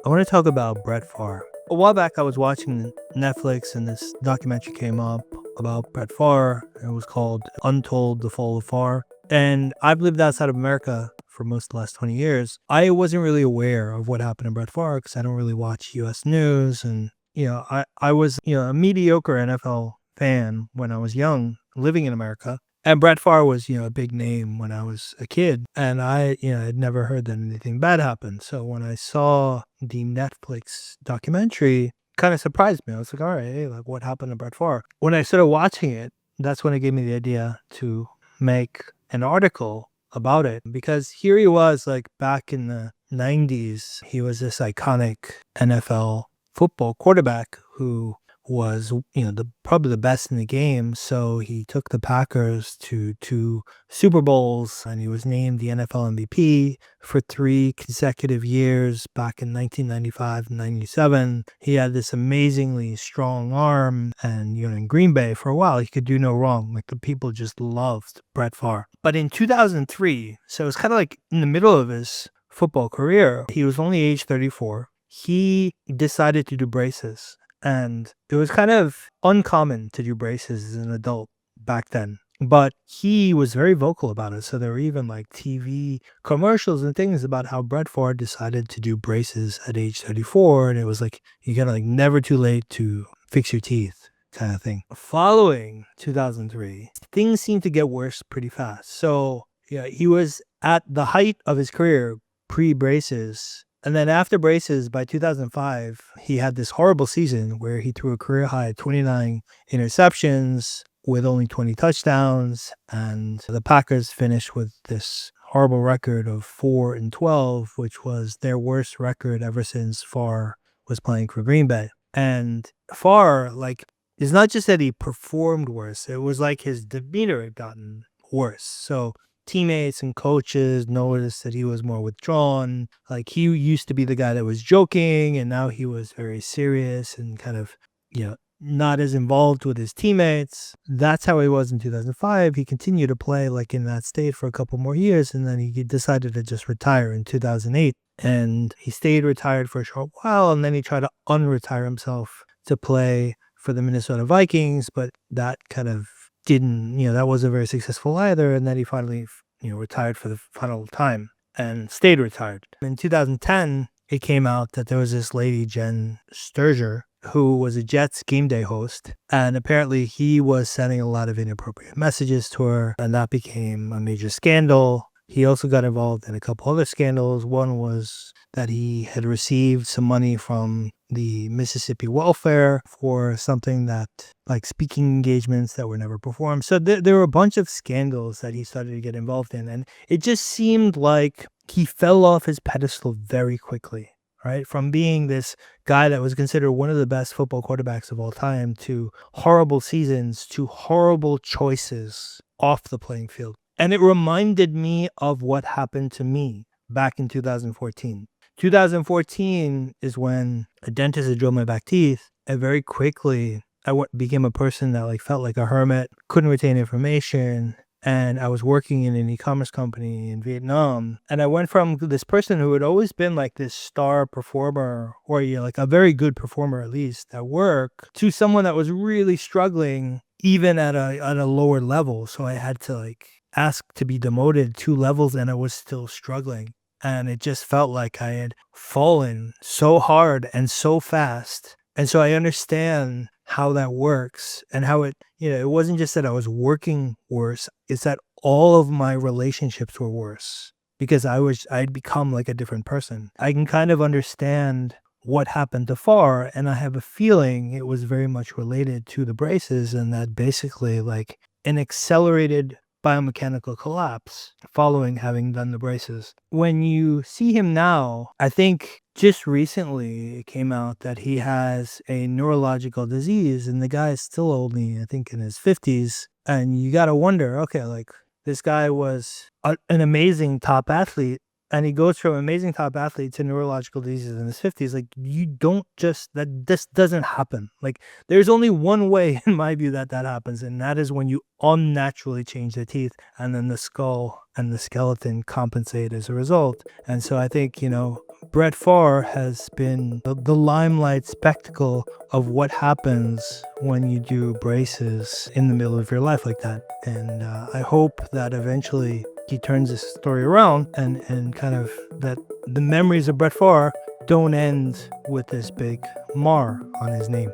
I want to talk about Brett Favre. A while back, I was watching Netflix and this documentary came up about Brett Favre. It was called Untold, the Fall of Favre. And I've lived outside of America for most of the last 20 years. I wasn't really aware of what happened to Brett Favre because I don't really watch US news. And, I was, a mediocre NFL fan when I was young, living in America. And Brett Favre was, a big name when I was a kid. And I, had never heard that anything bad happened. So when I saw the Netflix documentary, kind of surprised me. I was like, all right, hey, like what happened to Brett Favre? When I started watching it, that's when it gave me the idea to make an article about it. Because here he was, like back in the 90s, he was this iconic NFL football quarterback who was probably the best in the game. So he took the Packers to 2 Super Bowls and he was named the NFL MVP for 3 consecutive years back in 1995 and 97. He had this amazingly strong arm and in Green Bay for a while he could do no wrong. Like the people just loved Brett Favre. But in 2003, so it was kind of like in the middle of his football career, he was only age 34. He decided to do braces. And it was kind of uncommon to do braces as an adult back then. But he was very vocal about it. So there were even like TV commercials and things about how Brett Favre decided to do braces at age 34. And it was like, you gotta like never too late to fix your teeth kind of thing. Following 2003, things seemed to get worse pretty fast. So yeah, he was at the height of his career pre-braces. And then after braces, by 2005, he had this horrible season where he threw a career high 29 interceptions with only 20 touchdowns. And the Packers finished with this horrible record of 4-12, which was their worst record ever since Favre was playing for Green Bay. And Favre, like, it's not just that he performed worse. It was like his demeanor had gotten worse. So teammates and coaches noticed that he was more withdrawn. Like he used to be the guy that was joking and now he was very serious and kind of, not as involved with his teammates. That's how he was in 2005. He continued to play like in that state for a couple more years and then he decided to just retire in 2008. And he stayed retired for a short while and then he tried to unretire himself to play for the Minnesota Vikings, but that kind of didn't, that wasn't very successful either. And then he finally, retired for the final time and stayed retired. In 2010, it came out that there was this lady, Jen Sturger, who was a Jets game day host. And apparently he was sending a lot of inappropriate messages to her. And that became a major scandal. He also got involved in a couple other scandals. One was that he had received some money from the Mississippi Welfare for something that, like speaking engagements that were never performed. So there were a bunch of scandals that he started to get involved in. And it just seemed like he fell off his pedestal very quickly, right? From being this guy that was considered one of the best football quarterbacks of all time to horrible seasons, to horrible choices off the playing field. And it reminded me of what happened to me back in 2014. 2014 is when a dentist had drilled my back teeth, and very quickly I became a person that like felt like a hermit, couldn't retain information, and I was working in an e-commerce company in Vietnam. And I went from this person who had always been like this star performer, or like a very good performer at least at work, to someone that was really struggling even at a lower level. So I had to like ask to be demoted 2 levels and I was still struggling. And it just felt like I had fallen so hard and so fast. And so I understand how that works and how it wasn't just that I was working worse. It's that all of my relationships were worse because I'd become like a different person. I can kind of understand what happened to Favre, and I have a feeling it was very much related to the braces and that basically like an accelerated biomechanical collapse following having done the braces. When you see him now, I think just recently it came out that he has a neurological disease and the guy is still only, I think, in his 50s. And you got to wonder, okay, like this guy was an amazing top athlete and he goes from amazing top athlete to neurological diseases in his 50s. Like this doesn't happen. Like there's only one way in my view that happens. And that is when you unnaturally change the teeth and then the skull and the skeleton compensate as a result. And so I think, Brett Favre has been the limelight spectacle of what happens when you do braces in the middle of your life like that. And I hope that eventually he turns this story around and kind of that the memories of Brett Favre don't end with this big mar on his name.